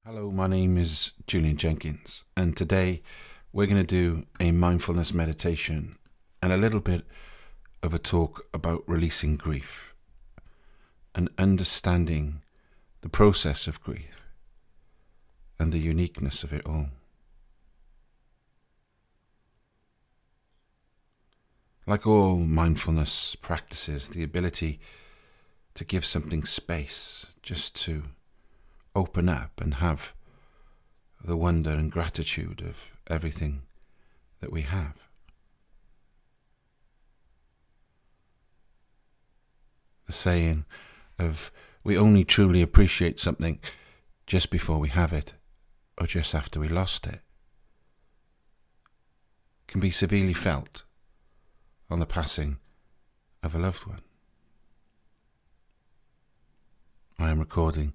Hello, my name is Julian Jenkins, and today we're going to do a mindfulness meditation and a little bit of a talk about releasing grief and understanding the process of grief and the uniqueness of it all. Like all mindfulness practices, the ability to give something space, just to open up and have the wonder and gratitude of everything that we have. The saying of we only truly appreciate something just before we have it or just after we lost it can be severely felt on the passing of a loved one. I am recording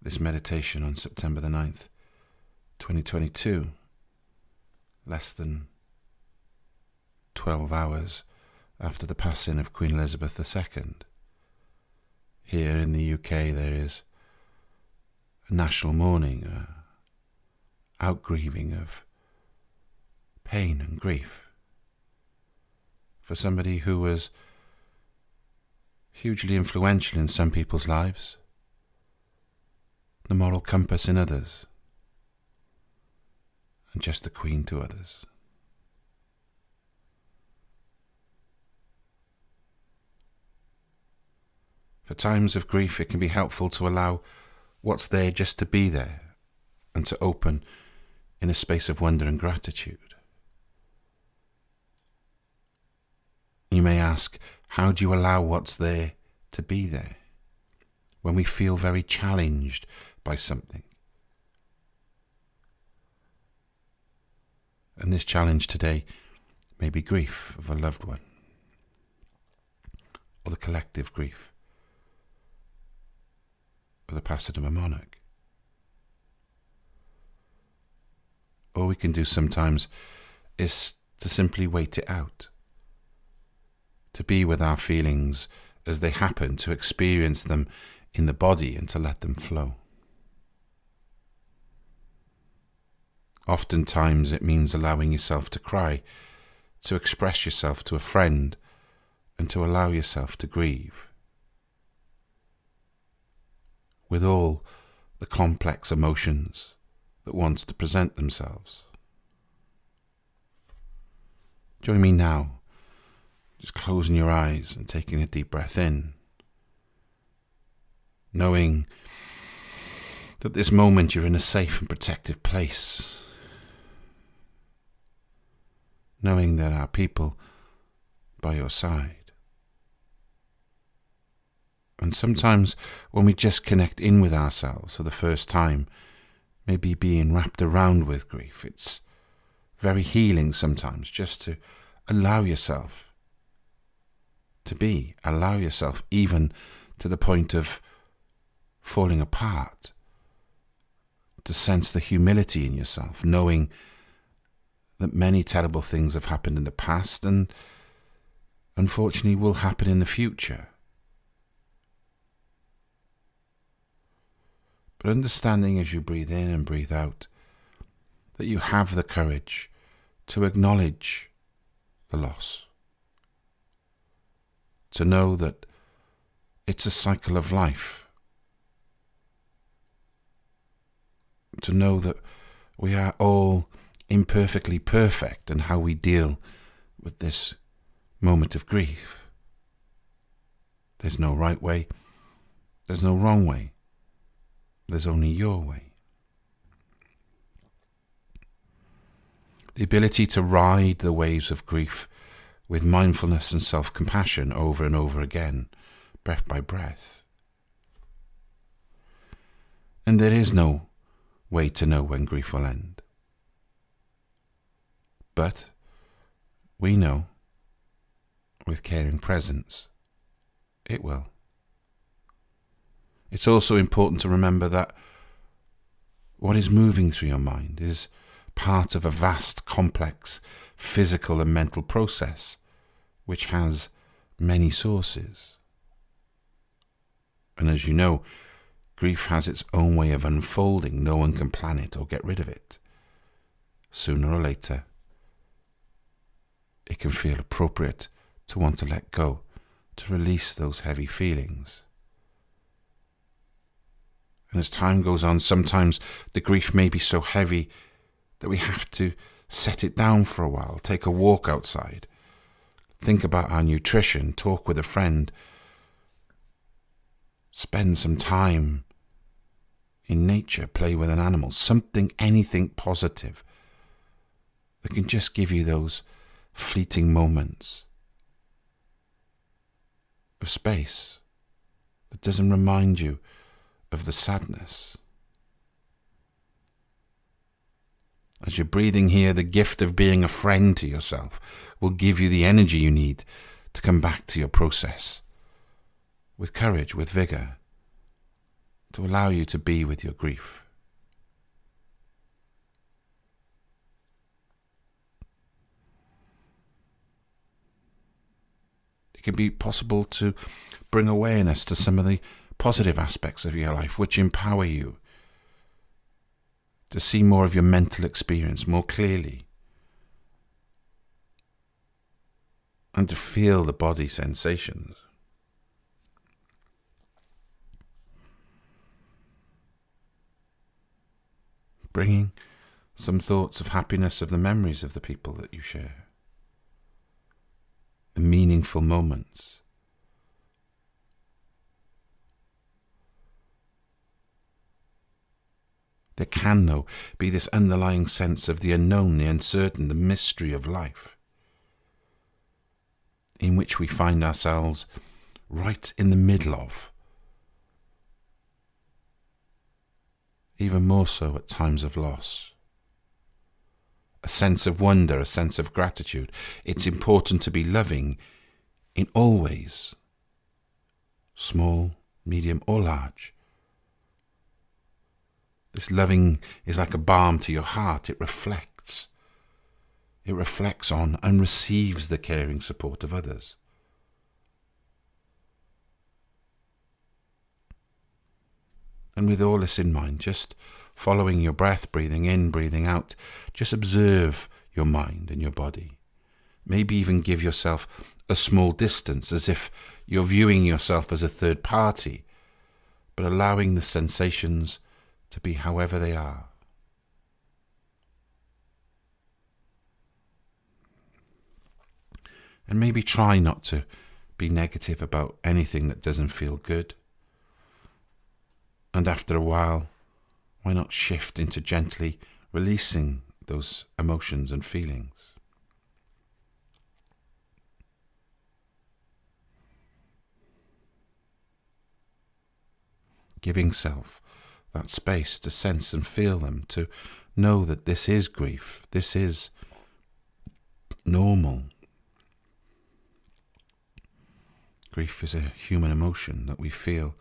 this meditation on September the 9th, 2022, less than 12 hours after the passing of Queen Elizabeth II. Here in the UK there is a national mourning, out grieving of pain and grief for somebody who was hugely influential in some people's lives, the moral compass in others, and just the Queen to others. For times of grief, it can be helpful to allow what's there just to be there and to open in a space of wonder and gratitude. You may ask, how do you allow what's there to be there when we feel very challenged by something? And this challenge today may be grief of a loved one, or the collective grief of the passing of a monarch. All we can do sometimes is to simply wait it out, to be with our feelings as they happen, to experience them in the body and to let them flow. Oftentimes it means allowing yourself to cry, to express yourself to a friend, and to allow yourself to grieve with all the complex emotions that wants to present themselves. Join me now, just closing your eyes and taking a deep breath in, knowing that this moment you're in a safe and protective place, knowing there are people by your side. And sometimes when we just connect in with ourselves for the first time, maybe being wrapped around with grief, it's very healing sometimes just to allow yourself to be, allow yourself even to the point of falling apart, to sense the humility in yourself, knowing that many terrible things have happened in the past and unfortunately will happen in the future. But understanding as you breathe in and breathe out that you have the courage to acknowledge the loss, to know that it's a cycle of life, to know that we are all imperfectly perfect in how we deal with this moment of grief. There's no right way, there's no wrong way, there's only your way. The ability to ride the waves of grief with mindfulness and self-compassion over and over again, breath by breath. And there is no way to know when grief will end. But we know, with caring presence, it will. It's also important to remember that what is moving through your mind is part of a vast, complex physical and mental process which has many sources. And as you know, Grief has its own way of unfolding. No one can plan it or get rid of it. Sooner or later, it can feel appropriate to want to let go, to release those heavy feelings. And as time goes on, sometimes the grief may be so heavy that we have to set it down for a while, take a walk outside, think about our nutrition, talk with a friend, spend some time in nature, play with an animal, something, anything positive that can just give you those fleeting moments of space that doesn't remind you of the sadness. As you're breathing here, the gift of being a friend to yourself will give you the energy you need to come back to your process with courage, with vigor, to allow you to be with your grief. It can be possible to bring awareness to some of the positive aspects of your life which empower you to see more of your mental experience more clearly and to feel the body sensations. Bringing some thoughts of happiness of the memories of the people that you share, the meaningful moments. There can, though, be this underlying sense of the unknown, the uncertain, the mystery of life, in which we find ourselves right in the middle of, even more so at times of loss. A sense of wonder, a sense of gratitude. It's important to be loving in all ways, small, medium, or large. This loving is like a balm to your heart. It reflects on and receives the caring support of others. And with all this in mind, just following your breath, breathing in, breathing out, just observe your mind and your body. Maybe even give yourself a small distance, as if you're viewing yourself as a third party, but allowing the sensations to be however they are. And maybe try not to be negative about anything that doesn't feel good. And after a while, why not shift into gently releasing those emotions and feelings? Giving self that space to sense and feel them, to know that this is grief, this is normal. Grief is a human emotion that we feel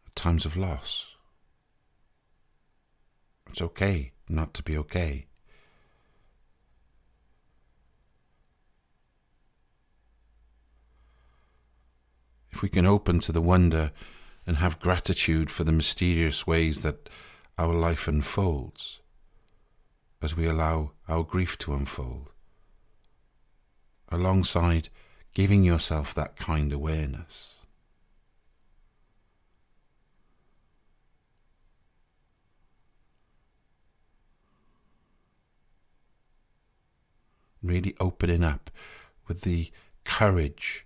at times of loss. It's okay not to be okay. If we can open to the wonder and have gratitude for the mysterious ways that our life unfolds, as we allow our grief to unfold, alongside giving yourself that kind awareness. Really opening up with the courage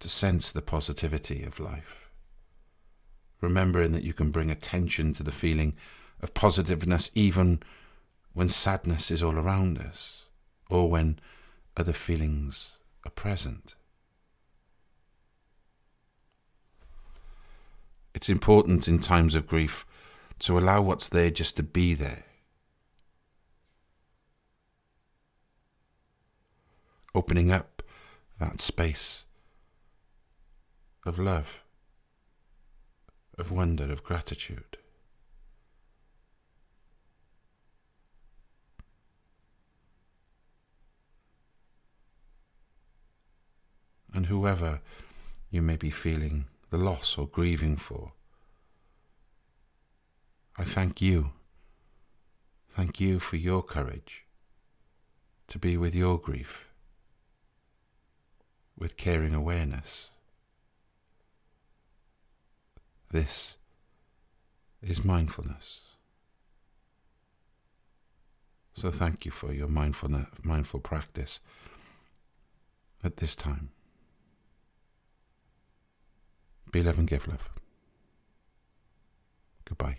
to sense the positivity of life. Remembering that you can bring attention to the feeling of positiveness even when sadness is all around us, or when other feelings are present. It's important in times of grief to allow what's there just to be there. Opening up that space of love, of wonder, of gratitude. And whoever you may be feeling the loss or grieving for, I thank you. Thank you for your courage to be with your grief, with caring awareness. This is mindfulness. So thank you for your mindful practice at this time. Be love and give love. Goodbye.